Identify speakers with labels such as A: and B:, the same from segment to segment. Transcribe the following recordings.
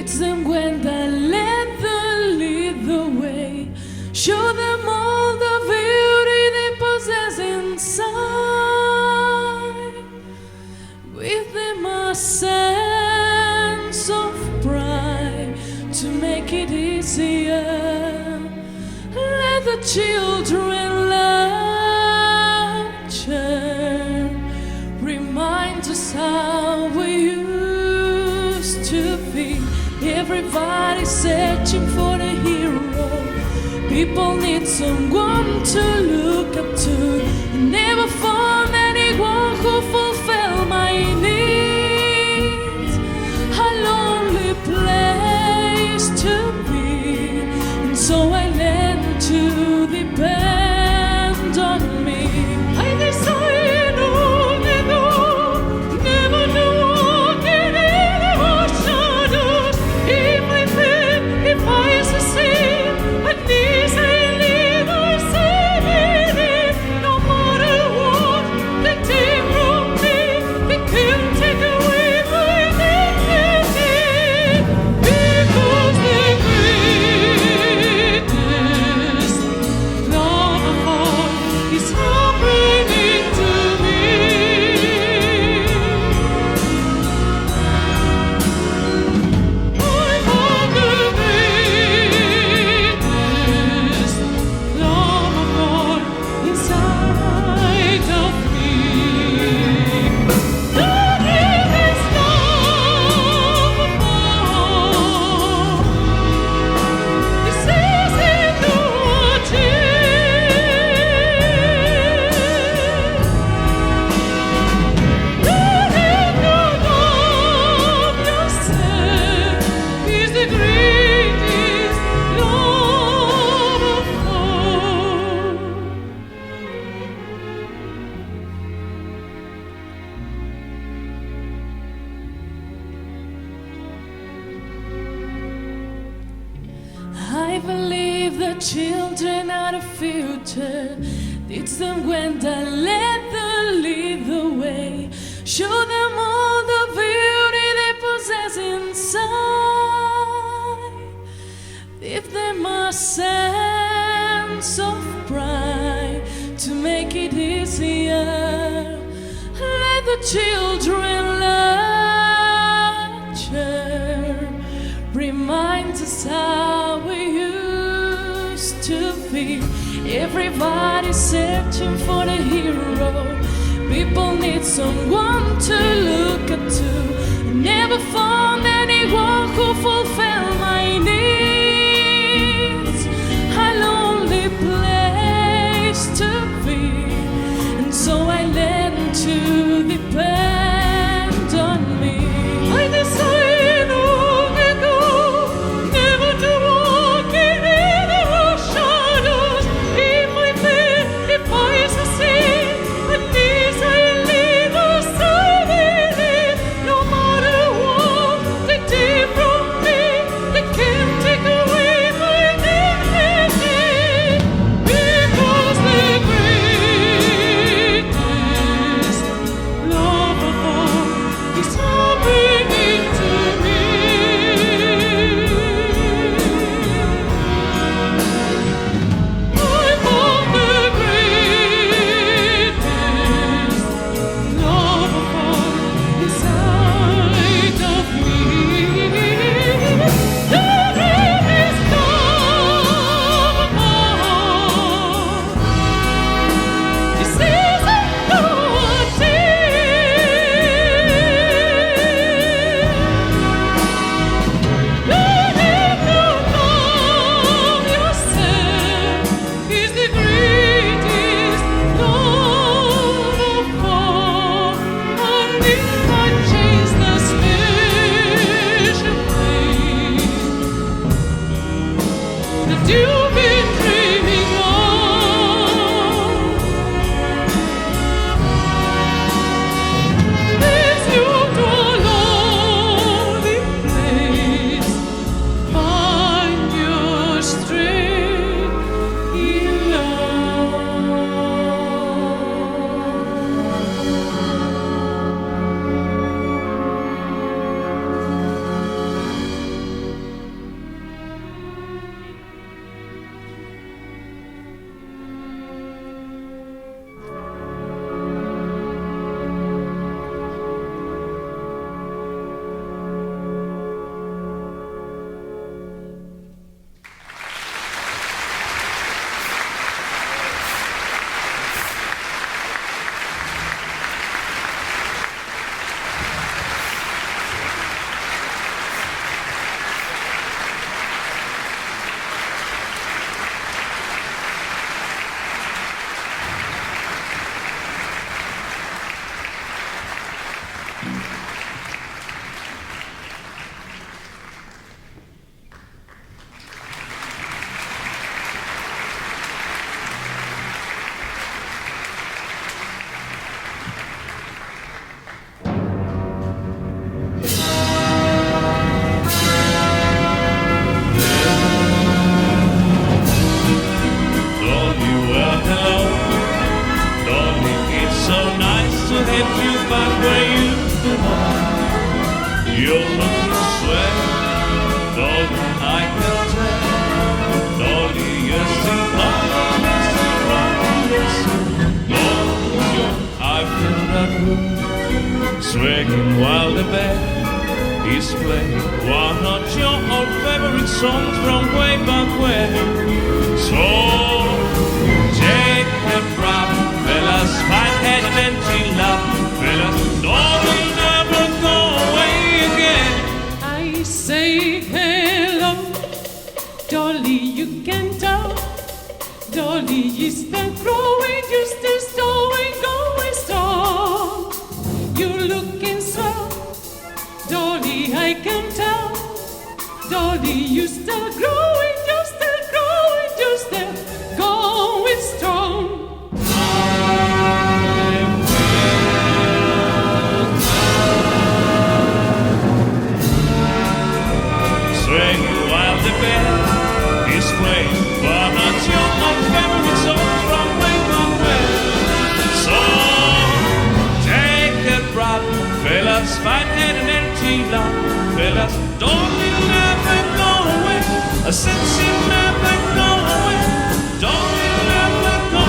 A: Teach them when they let them lead the way. Show them all the beauty they possess inside. Give them a sense of pride to make it easier. Let the children lecture, remind us how we used to be. Everybody's searching for the hero. People need someone to look up to. Never found any children are the future. Teach them when to let them lead the way. Show them all the beauty they possess inside. Give them a sense of pride to make it easier. Let the children learn, remind us how we used to be. Everybody's searching for a hero. People need someone to look up to. I never found anyone who fulfilled my needs. A lonely place to be, and so I learned to depend on me. I decided long ago never to walk in the shadows. If I fail, if I succeed, at least I live as I believe. No matter what they take from me, they can't take away my dignity. Because the greatest love of all is coming into me. I found the greatest love of all inside of me. The greatest love of all. This is a learning to love yourself is the greatest love of all, and it touches the special place that you've been dreaming of. Leads you to a lonely place. Find your strength in love.
B: Dolly, well, hello. Dolly, it's so nice to have you back where you belong. You're looking swell. Dolly, I can tell. Dolly, you're still loving, Dolly, I feel that room swinging while the band is playing one of your old favorite songs from way back when. So take a breath, fellas, fight head and empty love, fellas, Dolly never go away again.
A: I say hello, Dolly, you can tell. Dolly is still growing, you're still going strong. You're looking swell, Dolly, I can tell. Dolly, you're still growing, you're still growing, you're still going strong.
B: Swing while the band is playing, but us. Don't you never go away, since you never go away. Don't you never go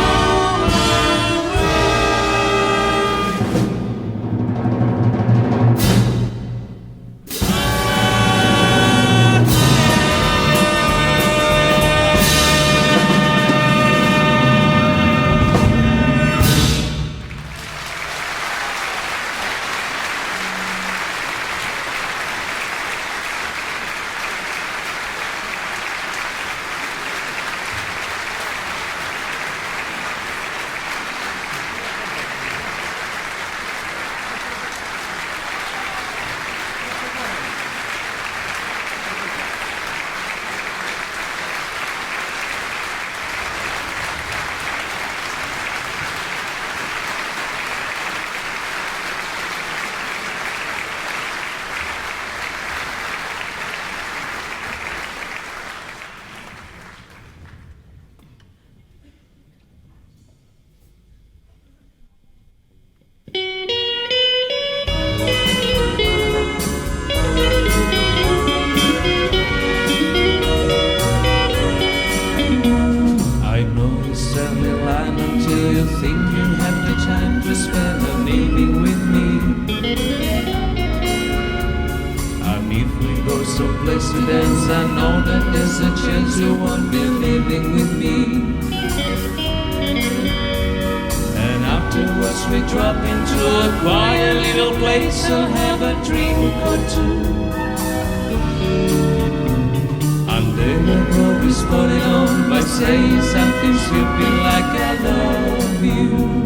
B: I know that there's a chance you won't be living with me. And afterwards we drop into a quiet little place and have a drink or two. And then I always put it on by saying something stupid like I love you.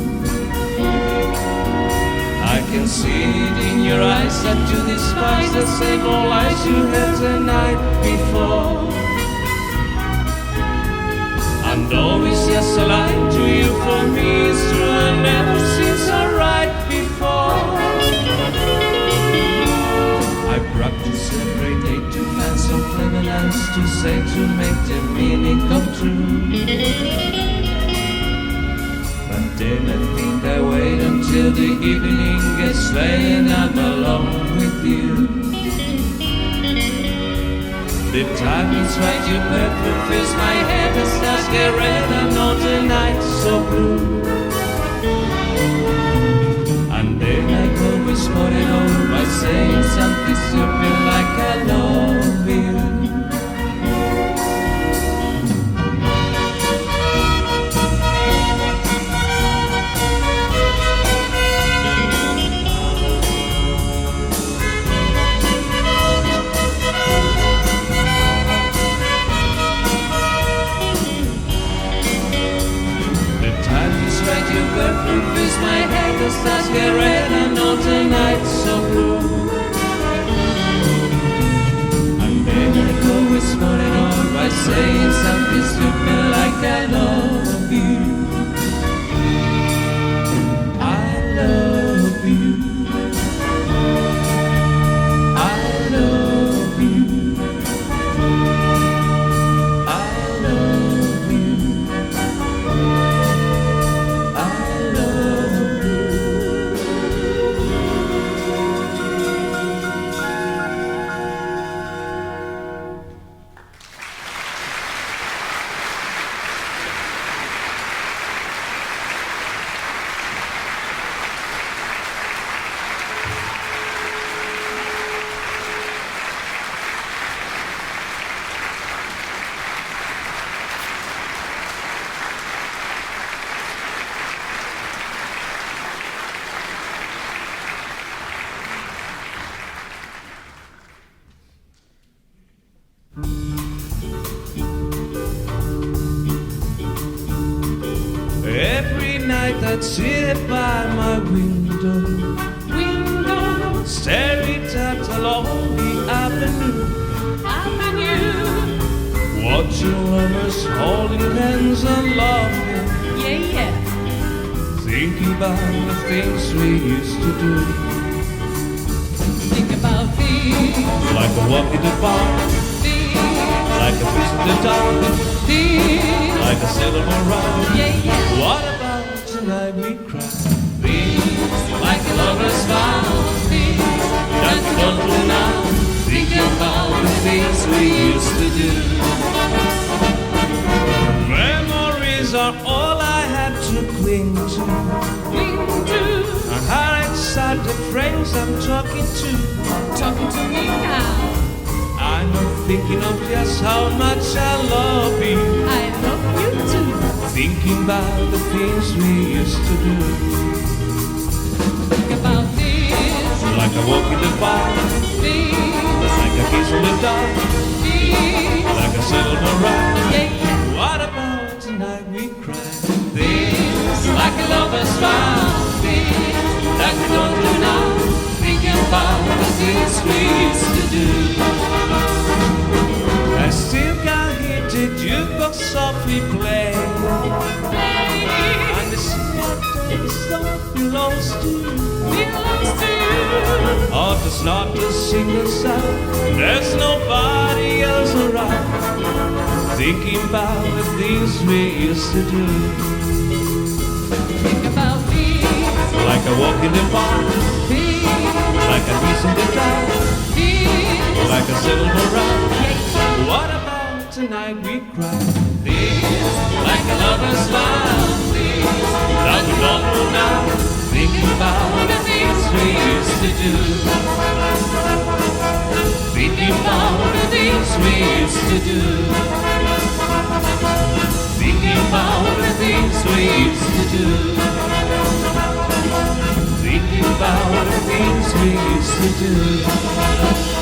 B: I can see it in your eyes that you despise the same old lies you had the night before. And always just a lie to you for me is true and never seems so right before. I practice every day to find some clever lines to say to make the meaning come true. Then I think I wait until the evening gets late and I'm alone with you. The time is right, your perfume fills my head and stars get red. I know the night's so blue. And then I always put it on by saying something stupid like I love you. Fills my head, the stars get red, I know the night's so blue. And then I always put it on by saying something stupid like I love you. I love you. I love you. I love you. Every night I'd sit by my window, staring out along the avenue, watching lovers holding hands and laughing, thinking about the things we used to do.
A: Think about things
B: Like a walk in the park, like a fish in the dark, like a cinema ride. What about tonight we cry? Things
A: like a lover's vow,
B: that don't do now. Thinking
A: we used to do.
B: Memories are all I have to cling to.
A: Cling to,
B: And how excited friends I'm talking to.
A: talking to me now.
B: I'm not thinking of just how much I love you.
A: I love you too.
B: Thinking about the things we used to do.
A: Think about this,
B: Like a walk in the park,
A: this,
B: like a kiss in the dark,
A: this.
B: like a silver ride.
A: Yeah, yeah.
B: What about tonight we cry?
A: This, like a lover's vow. This, like we don't do now. Thinking about the things we used to do.
B: I still can hear the jukebox softly play. And the song belongs to you.
A: Belongs to you.
B: Oh, there's not a single sound. There's nobody else around. Thinking about the things we used to do.
A: Think about this,
B: Like a walk in the park,
A: this,
B: like a kiss in the dark,
A: this.
B: like a silver ride. What about tonight we cry? This,
A: Like a lover's vow. This,
B: that we don't know now. Thinking about
A: the things we used to do.
B: thinking
A: About
B: about
A: the things we used to do.
B: thinking
A: About the things we used to do.
B: thinking about the things we used to do.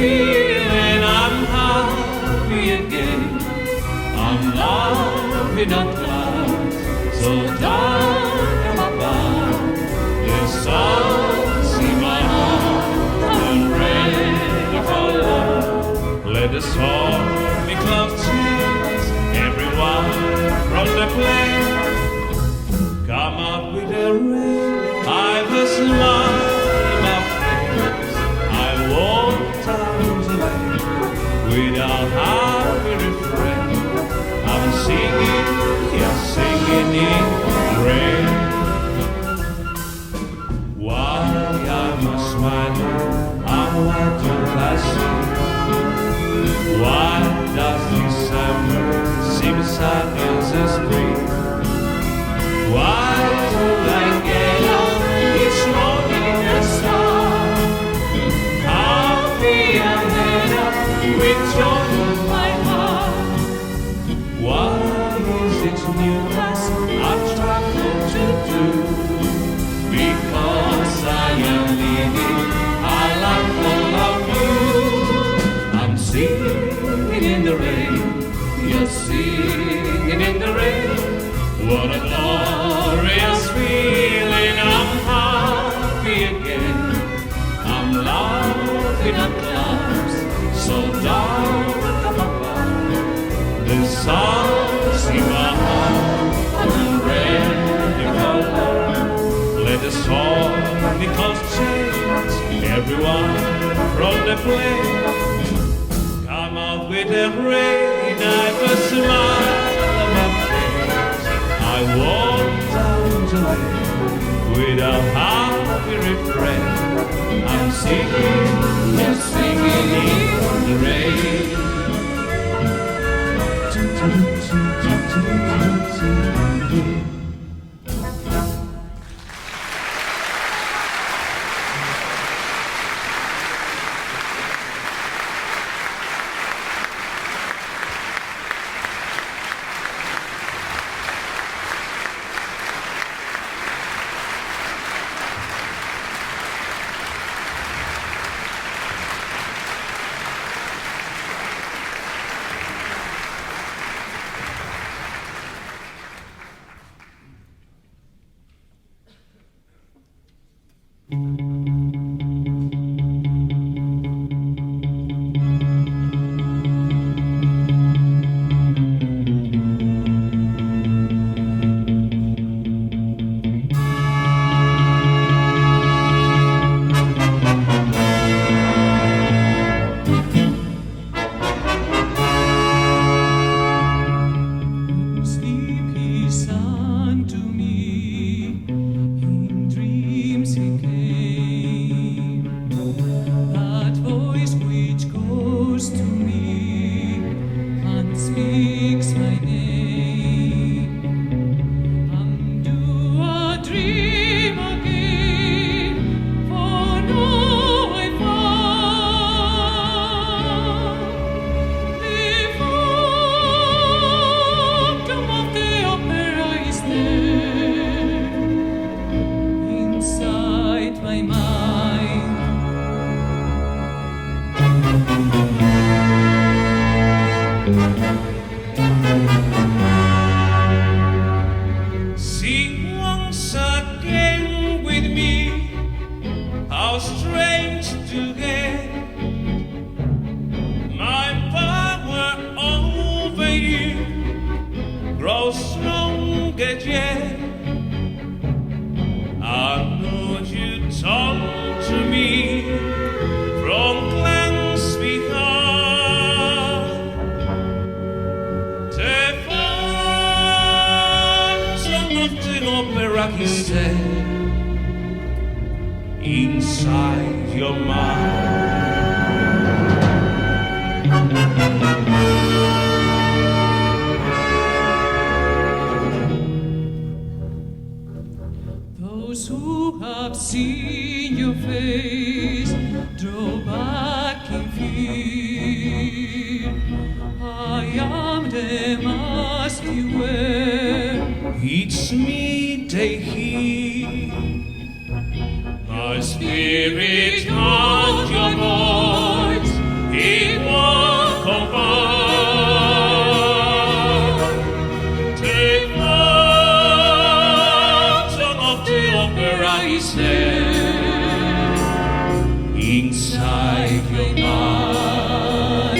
B: feeling I'm happy again. I'm laughing at last, so dark above. The sun's in my heart, I'm ready for love. Let the stormy clouds chase everyone from the plane. Come out with the rain, I've a smile in my face. I walk down the lane without happy refrain. I'm singing, yes, singing in rain. Why am I smiling? And what do I see? Why does December seem sad as a spring? Why do I get up each morning and start happy and head up with joy in my heart? Why is it new task I've traveled to do? Because I am living a life full of you. I'm singing in the rain, you're singing in the rain. What a glorious feeling, I'm happy again. I'm laughing at clouds, so dark above. The sun's in my heart, I'm ready for love. Let the stormy clouds chase everyone from the plane. Come out with the rain, I've a smile on my face. I walk down the lane without happy refrain. I'm singing, yes, singing in the rain.
C: Inside your mind.
A: Those who have seen your face draw back in fear. I am the mask you wear.
C: It's me they hear. My spirit and your voice inside your mind.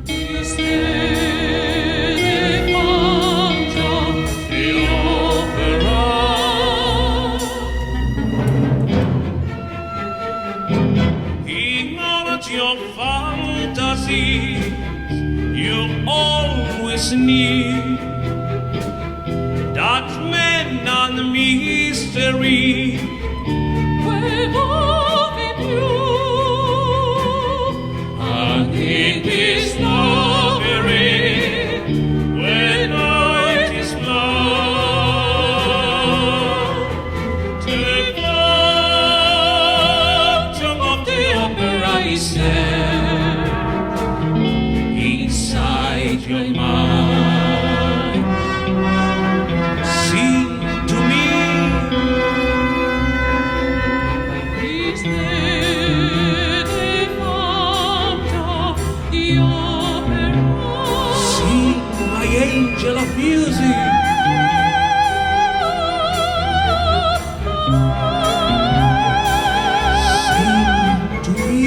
A: Is there the phantom, the opera?
C: Ignore your fantasies, you always need that man and mystery.
A: We're loving you,
C: And in this discovery, when night is long, the phantom of the opera is there inside your mind. Sing to me,
A: is there the phantom, the opera?
C: sing, my angel of music. Sing to me.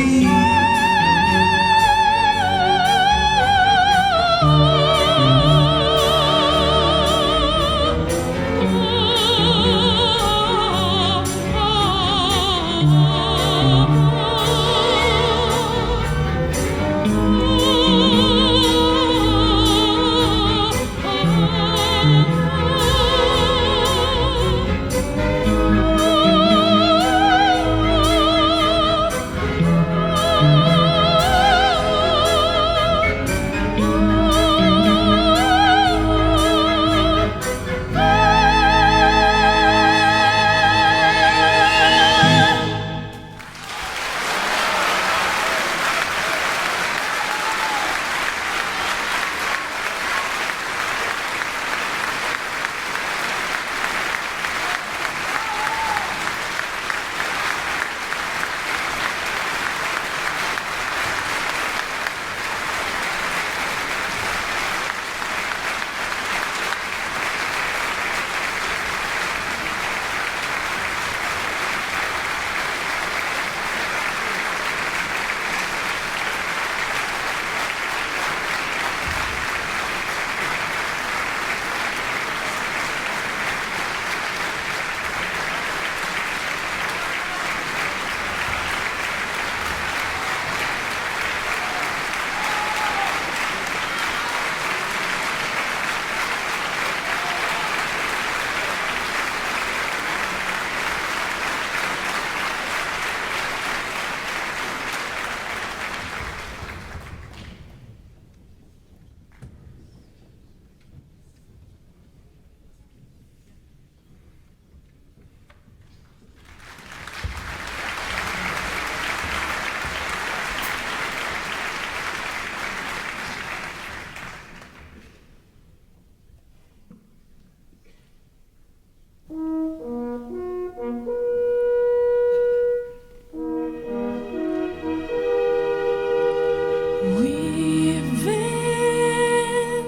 A: We've been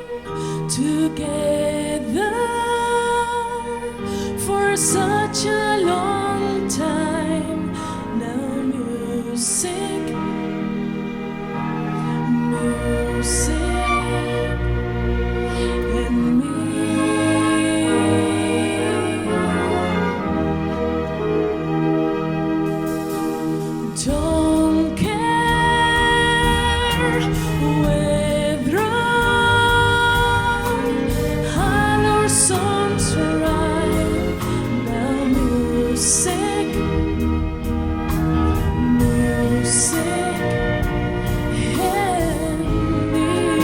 A: together for such a long time now. Music, and me. Don't care whether han or songs right now. Music, and me.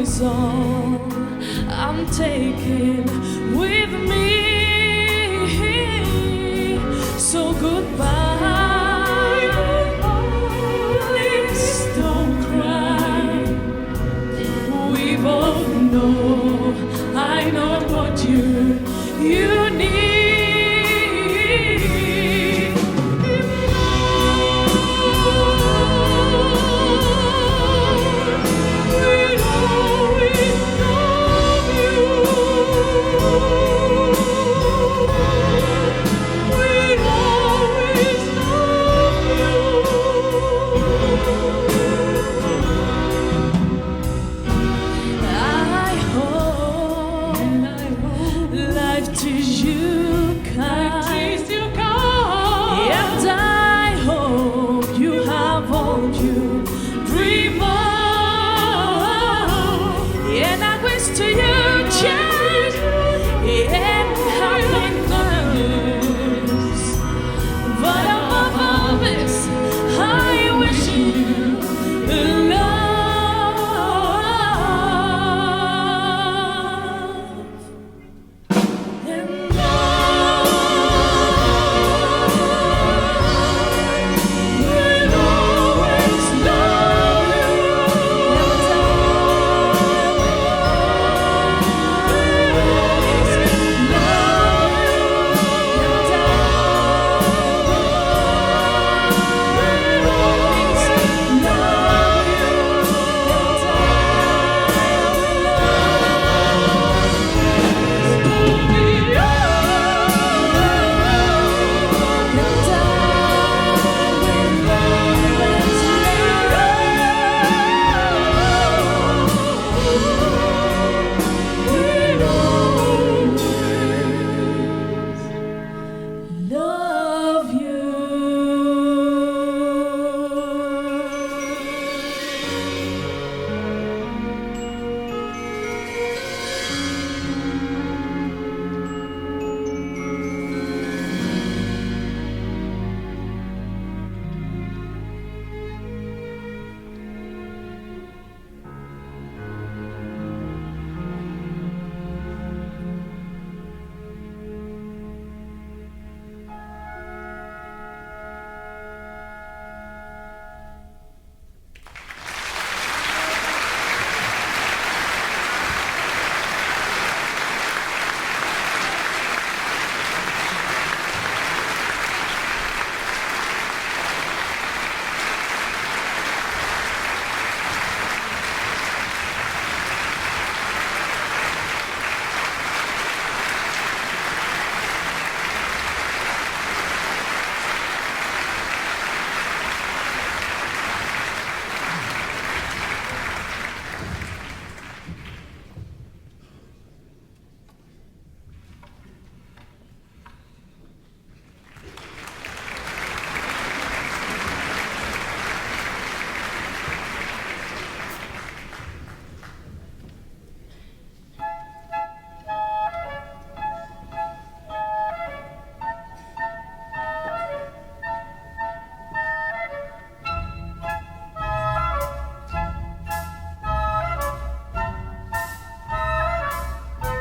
A: is all I'm taking with me. So goodbye, please don't cry. We both know, I know what you need.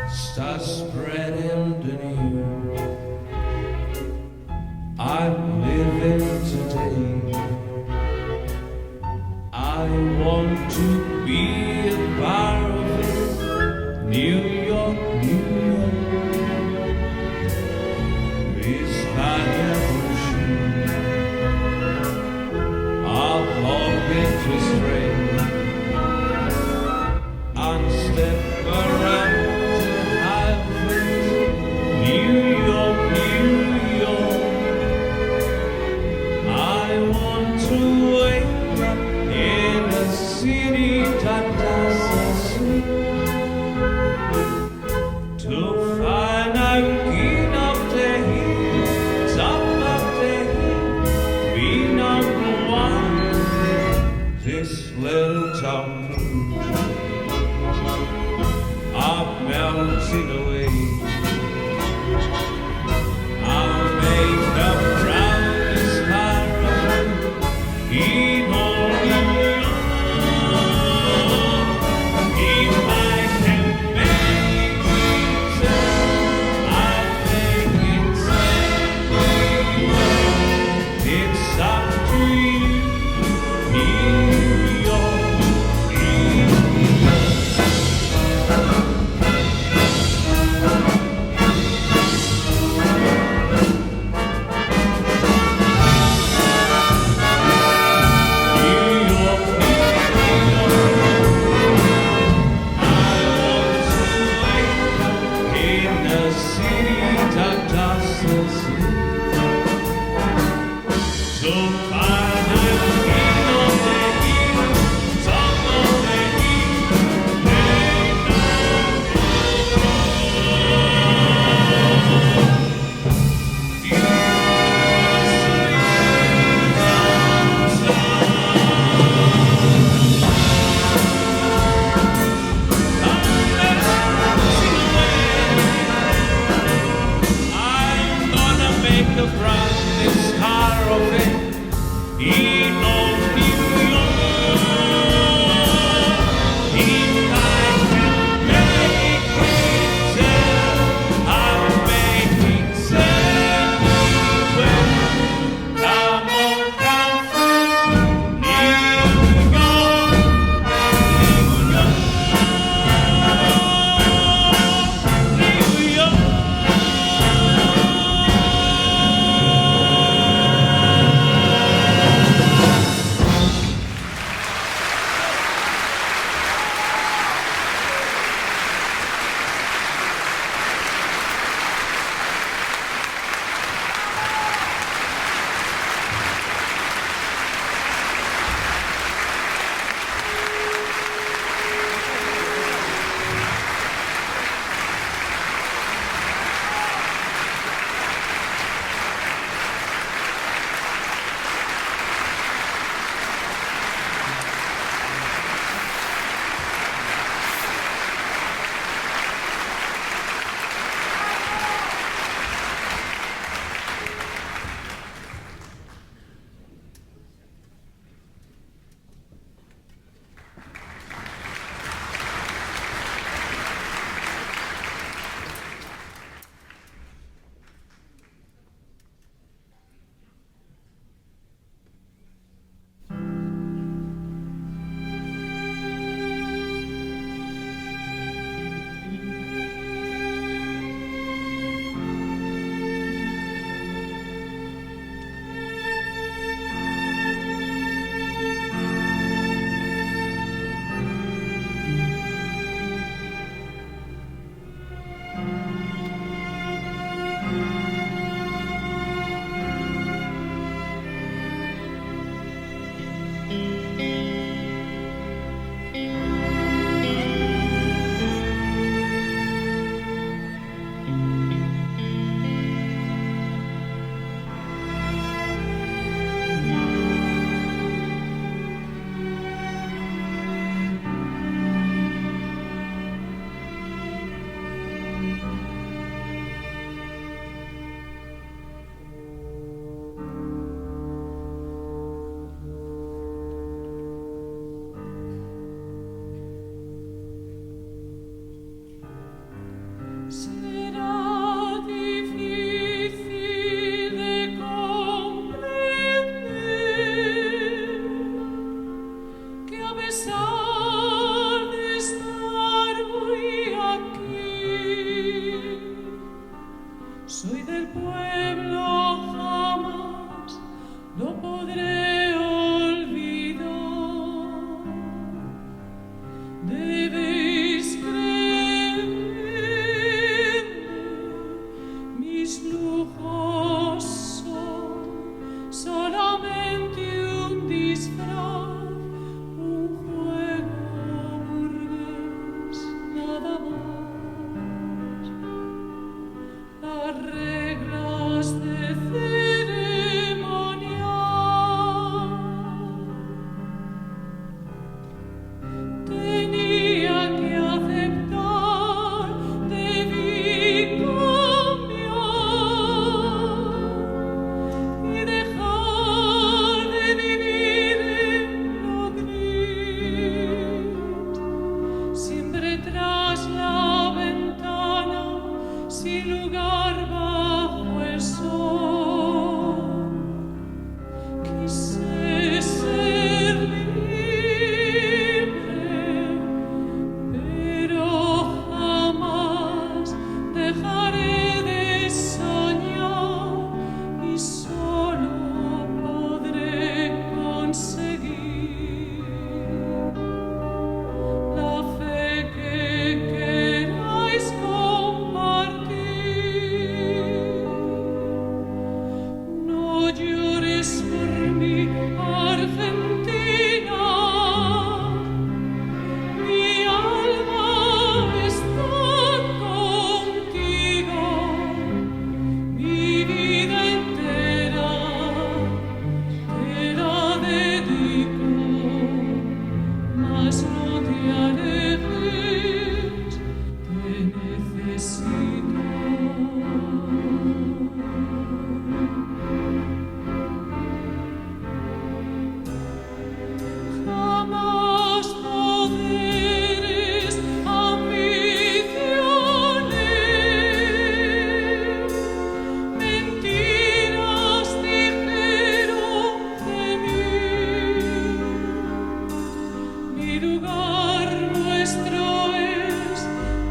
B: Start spreading the news. I'm living today. I want to be a part of it. New York, New York. This vagabond I'll forget to stray and step around. New York, New York. I want to wake up in a city that doesn't sleep, to find I've been up the hill, top of the hill, be number one. This little town I'm melting away. Even
A: pesar de estar hoy aquí, soy del pueblo, jamás lo podré olvidar. Debéis creerme, mis lujos son solamente un disfraz, un juego burgués, nada más. Las reglas de ceremonial tenía que aceptar, debí cambiar y dejar de vivir en lo gris, siempre tras la ventana, sin lugar bajo el sol. Quise ser libre, pero jamás dejaré de soñar y solo podré conseguir la fe que queráis compartir. No llores por mí, Argentina, mi alma está contigo, mi vida entera te la dedico, mas no te alejes, te necesito. Jamás poderes, ambiciones, mentiras dijeron de mí. Mi lugar nuestro es,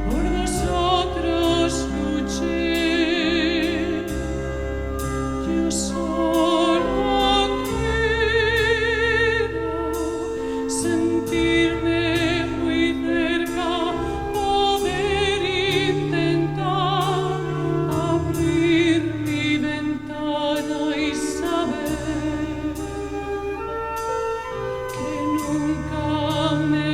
A: por nosotros luché. Yo solo quiero sentirme muy cerca, poder intentar abrir mi ventana y saber que nunca me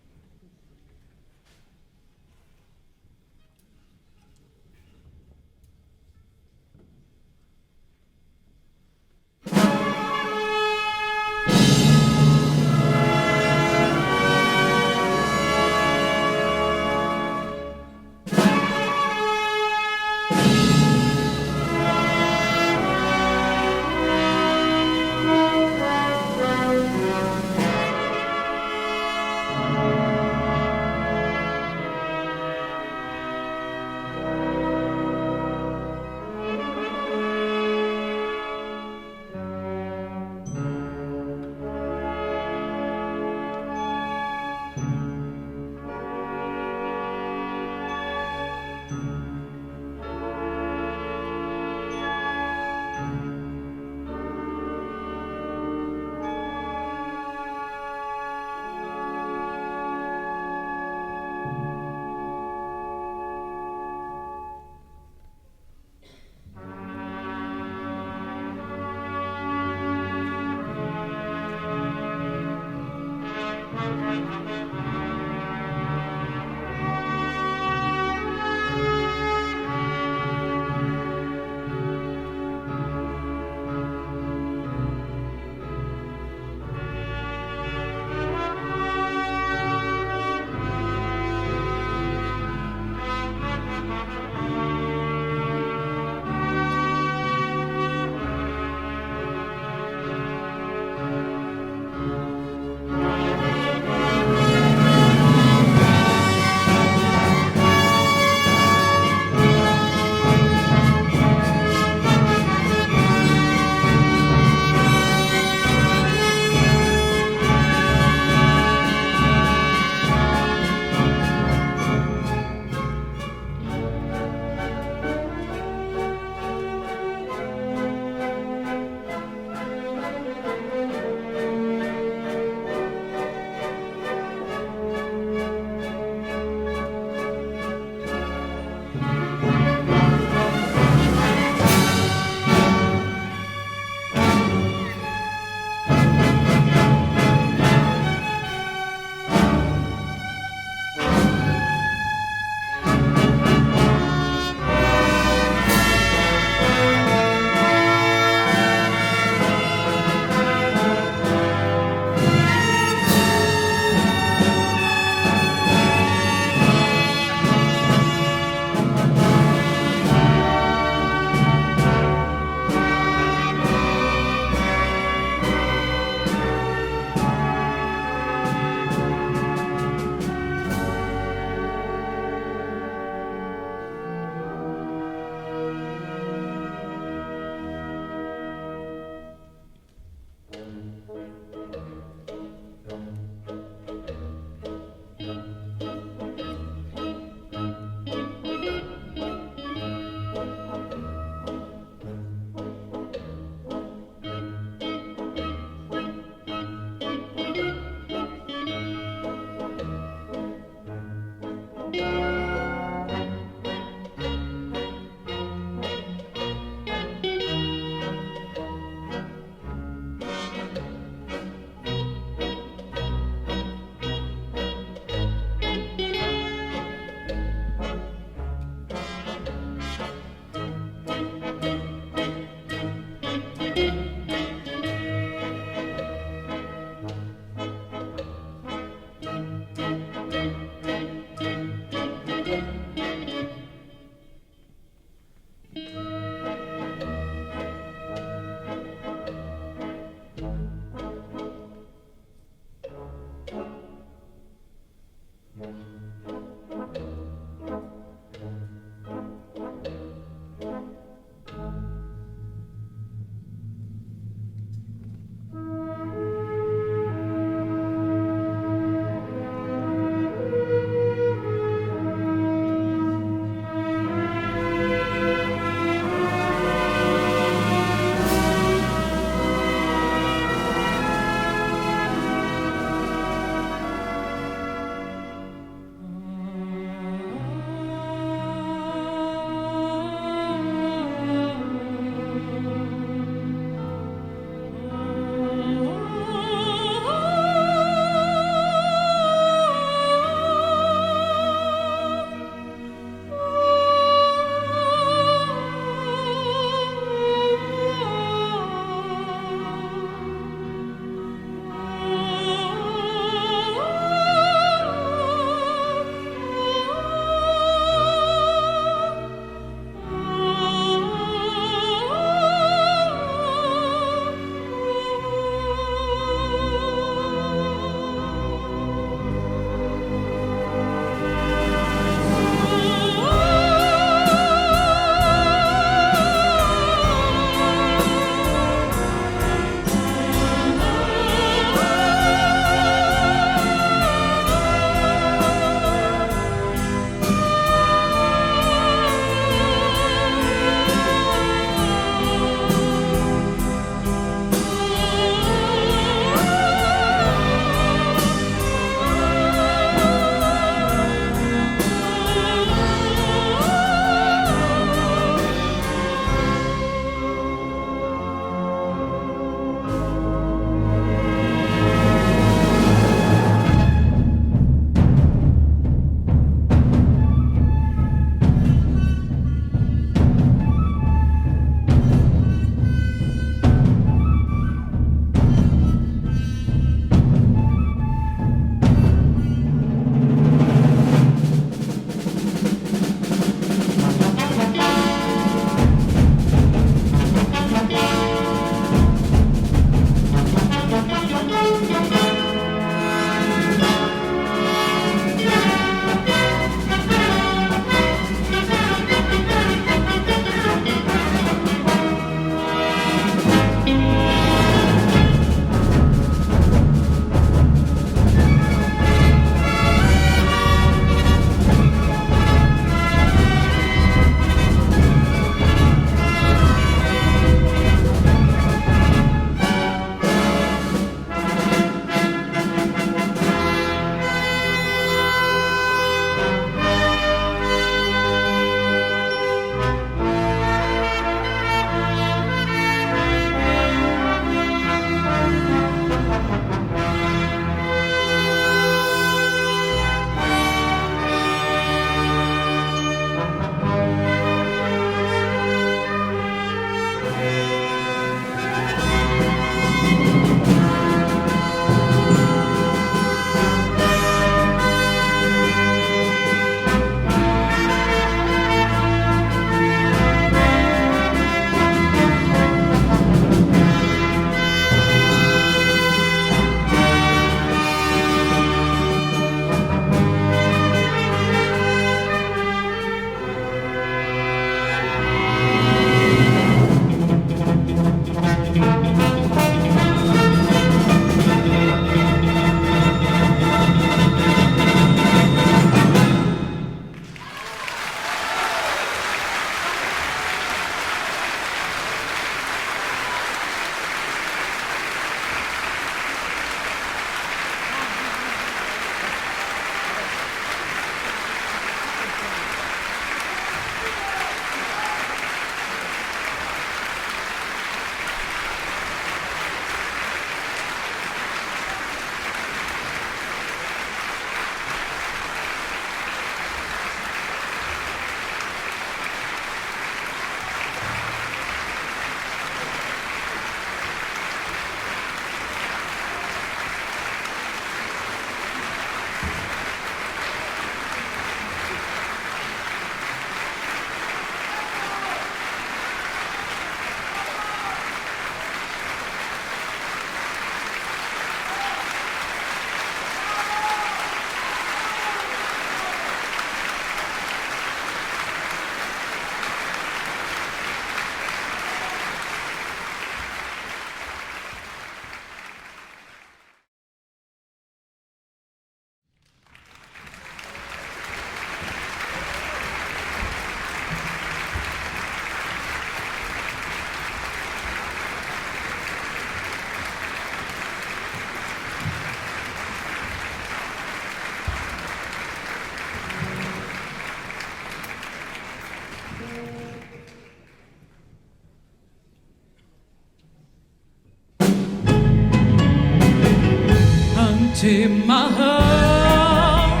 A: Take my heart,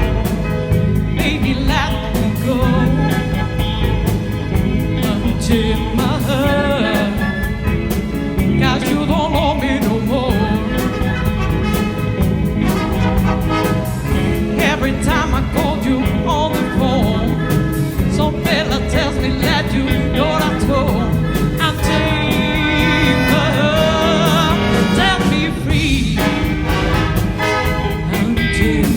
A: baby, let me go. Take my heart, 'cause you don't love me no more. Every time I call you on the phone, some fella tells me let you're at home. And take my heart, set me free. And take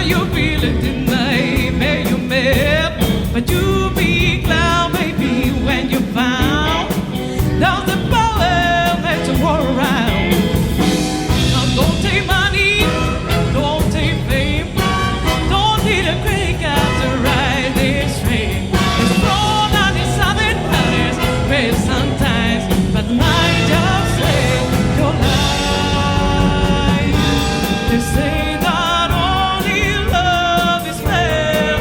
A: you feel it tonight, may you may, but you be glad, baby, when you found down the power that you were around. Now don't take money, don't take fame, don't need a great guy to ride this train. It's wrong on the southern valleys, where sometimes, but might just save your life. They say that only love is fair,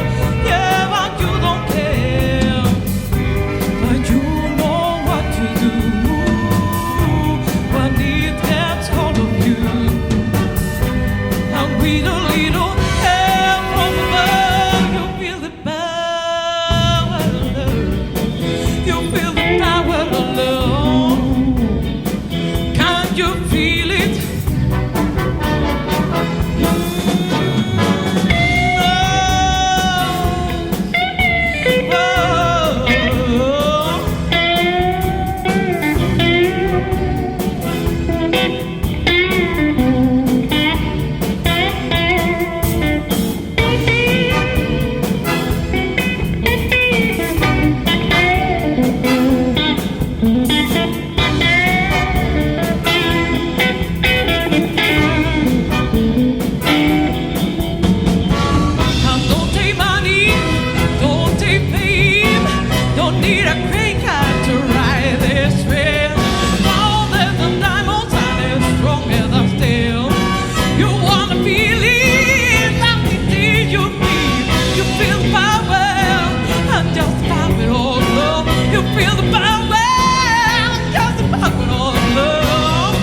A: yeah, but you don't care. But you know what to do when it gets hold of you. And with a little help from above, you feel the power of love. You feel the power of love. Can't you feel it? And don't take money, don't take fame, don't need a great car to ride this train. All that the diamonds are as strong as I'm still. You wanna feel it, nothing till you feel. You feel the power, and just the power of love. You feel the power, just the power of love.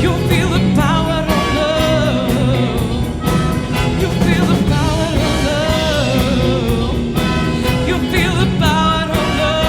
A: You feel the power of love. You feel the power of love. You feel the power of love.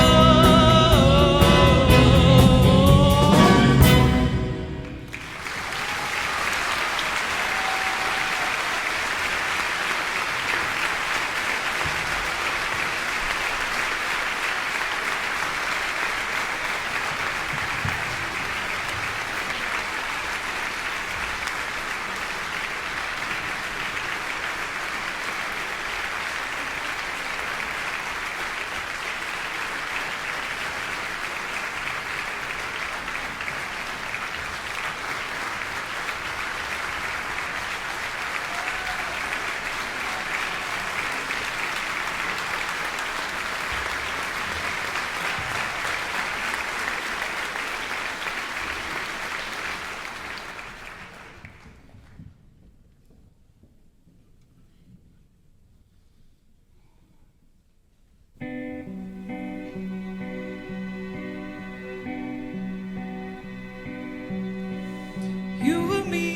A: You and me,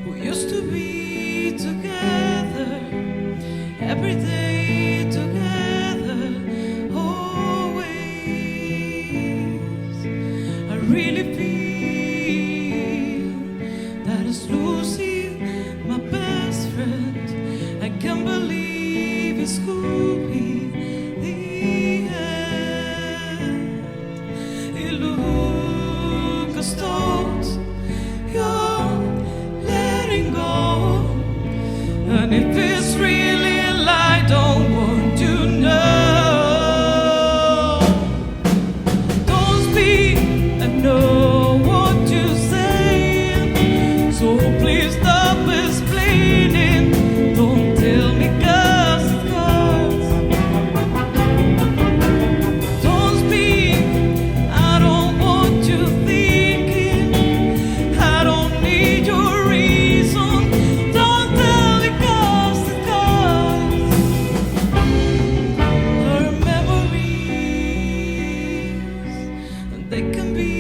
A: we used to be together, every day together, always. I really feel that it's losing my best friend. I can't believe it's could be the end. It looks thoughts you're letting go, and if it's really a lie, don't want to know. Don't speak, I know what you're saying, so please stop explaining. Don't tell me 'cause it hurts. Don't speak, I don't want you thinking. I don't need your reason. Don't tell me 'cause it hurts. Our memories, they can be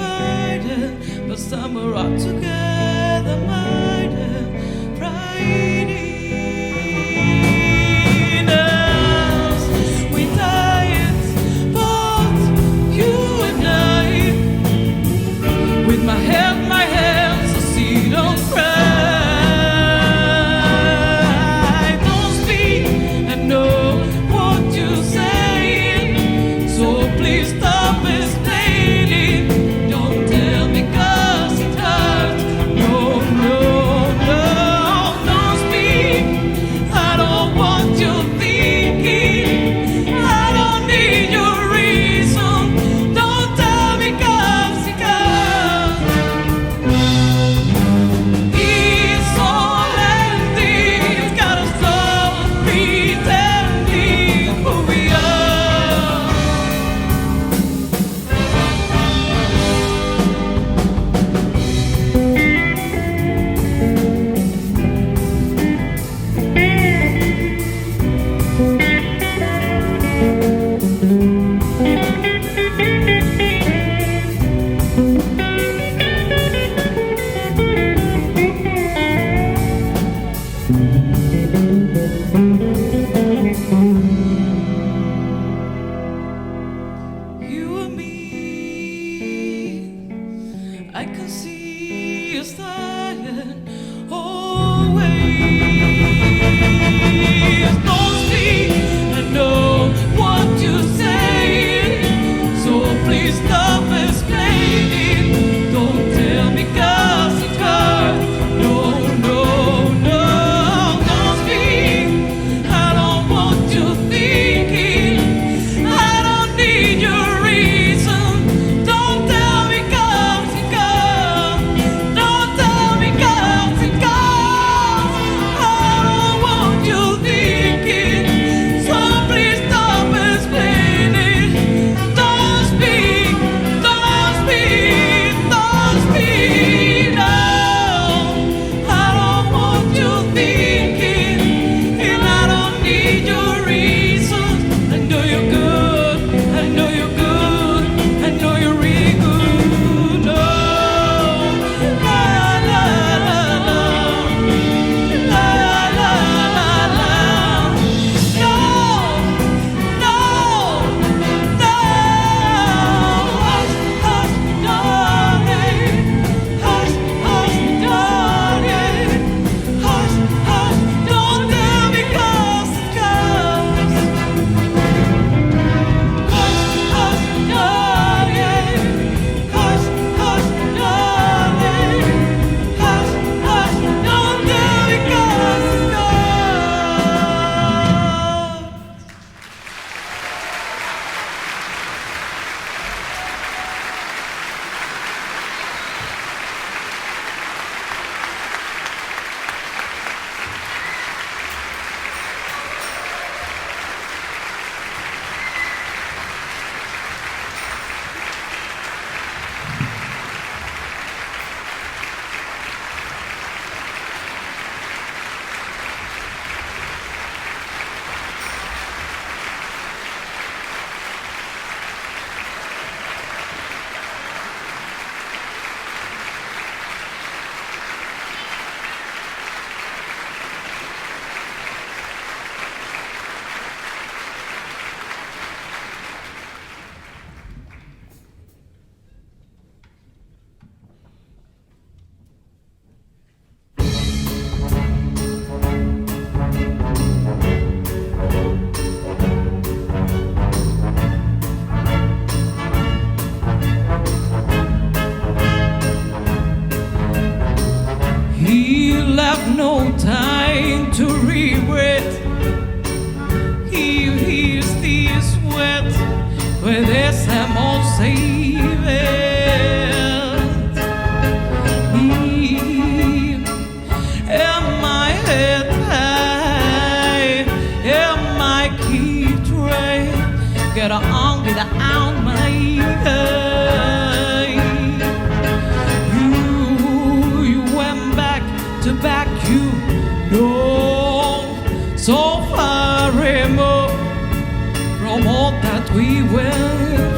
A: murdered, but some are all together murdered. Right in us, we died, both you and I. With my head, my hands, I see don't cry. Don't speak, I know what you're saying, so please stop explaining. Don't tell me 'cause it hurts. No, no.
C: I can see you staying always. Don't speak, I know what you're saying, so please stop explaining. Don't tell me 'cause it hurts. No, no, no. Don't speak, I don't want you thinking. I don't need your reason. Don't tell me 'cause it hurts. Don't tell me 'cause it hurts. I don't want you thinking, so please stop explaining. Don't speak, don't speak, don't speak. No, I don't want you thinking, and I don't need your reasons. I know you're good, I know you're good, I know you're really good. No, la la la la, la la la la. No, no, no. Hush, hush, darling. Hush, hush, darling. Hush, hush, don't tell me 'cause it comes. Hush, hush, darling. Hush, hush, darling. Hush, hush, don't tell me 'cause it comes. He left no time to regret. He hears the sweat with his amor saved. Am I head high? Am I keep trying? Get on without my head. You went back to back, you know, so far removed from all that we were.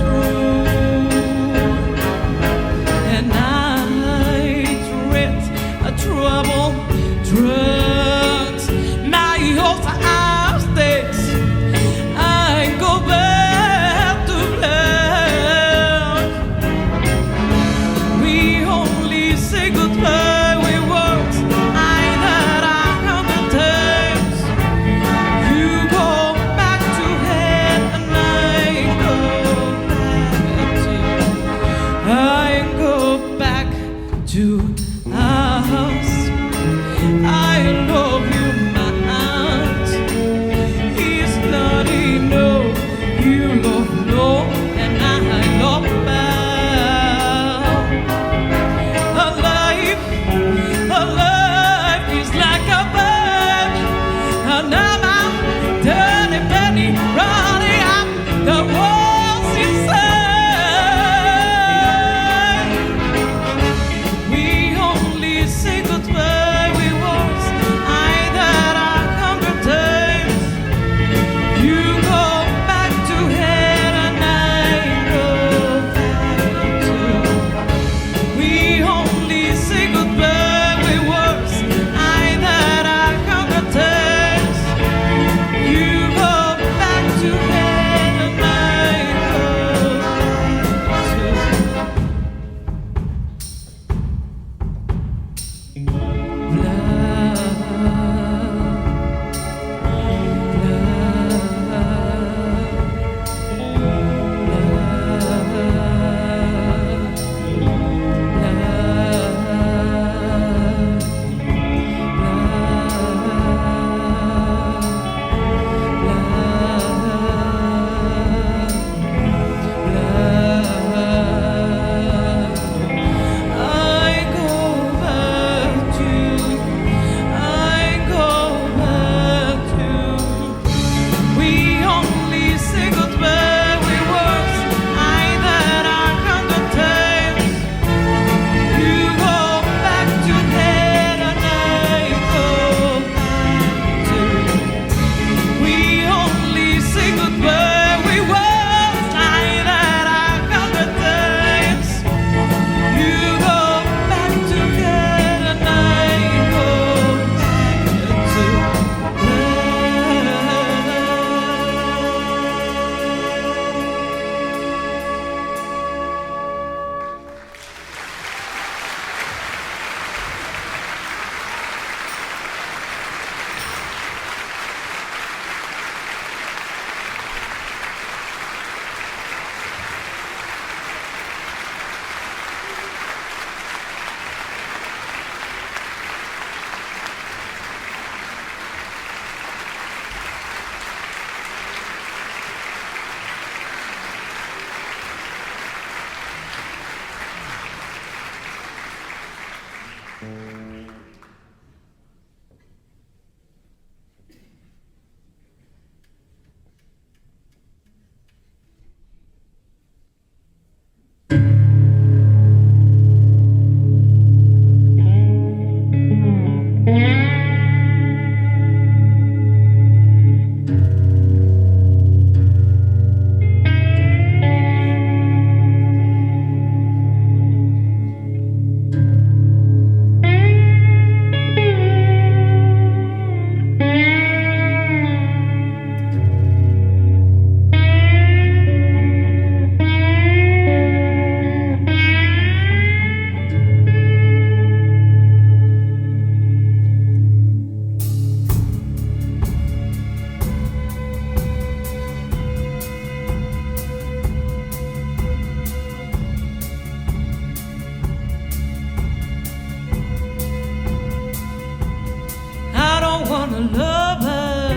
A: a lover,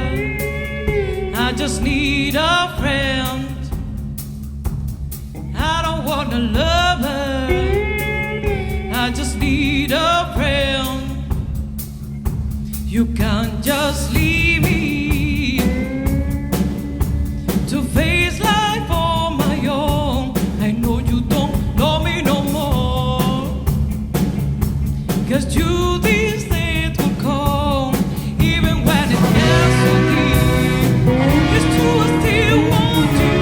A: I just need a friend. I don't want a lover, I just need a friend. You can't just leave me to face life on my own. I know you don't love me no more, 'cause you these days will come, even when it gets so deep. It's true, I still want you,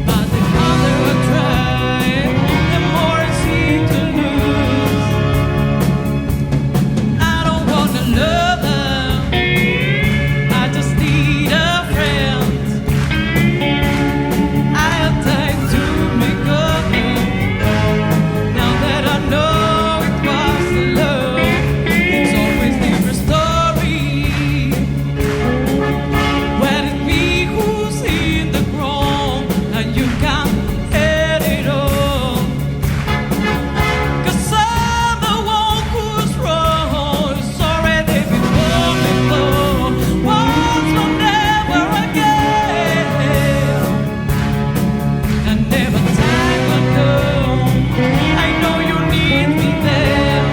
A: but the harder I try, the more I seem to lose. I don't want a lover, I just need a friend. I have time to recover, now that I know it was love. It's always different story when it's me who's in the wrong, and you can't get it all. 'Cause I'm the one who's wrong. It's already before me, once but never again. And never time will come, I know you need me there.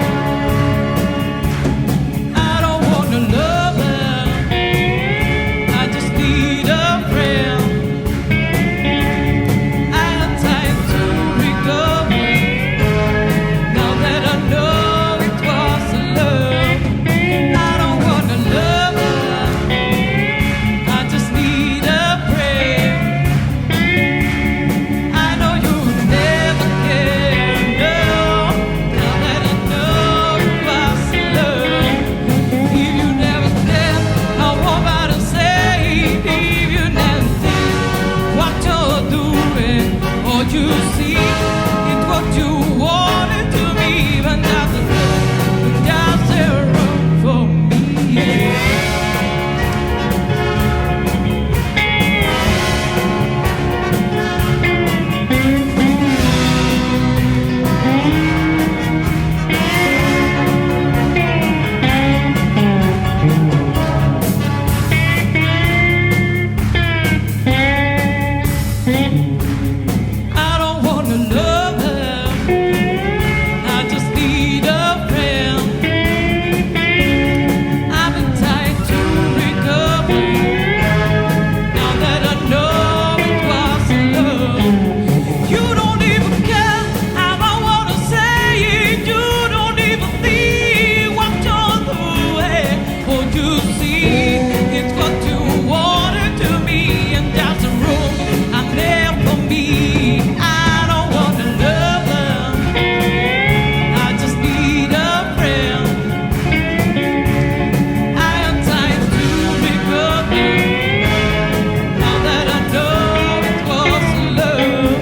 A: I don't want a lover, I just need a friend. I have time to recover, now that I know it was love. I don't want a lover, I just need a friend. I know you'll never care, no, now that I know it was love. If you never said, I want about to say, if you never did what you're doing, all you see is what you wanted to be, but that's the room, but that's the room for me. I don't want a lover, I just need a friend. I've been trying to recover, now that I know it was love. You don't even care how I wanna say it. You don't even see what you're doing. All you see is what you wanted to be, and that's the room I left for me. I don't want a lover, I just need a friend. I have time to recover, now that I know it was love.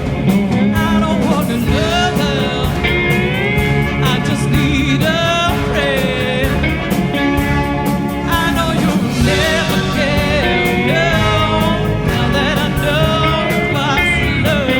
A: I don't want a lover, I just need a friend. I know you'll never care, no, now that I know it was love.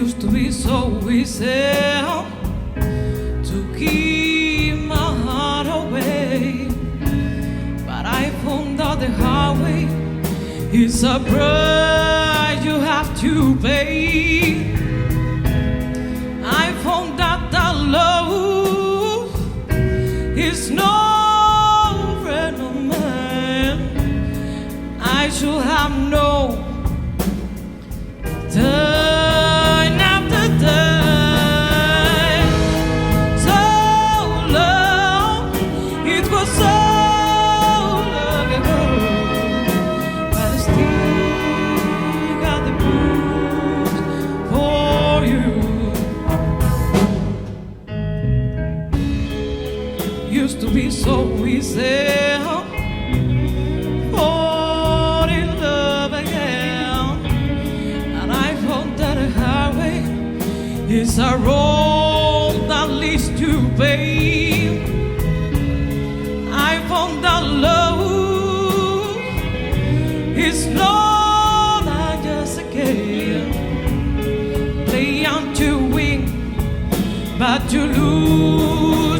A: Used to be so easy to keep my heart away, but I found out the hard way. It's a price you have to pay. I found out that love is no friend of mine. I should have known time after time. So long, it was so long ago, but I still got the blues for you. Used to be so easy fall in love again, and I found that a highway is a road that leads to pain. I found that love is not just a game, play on to win, but to lose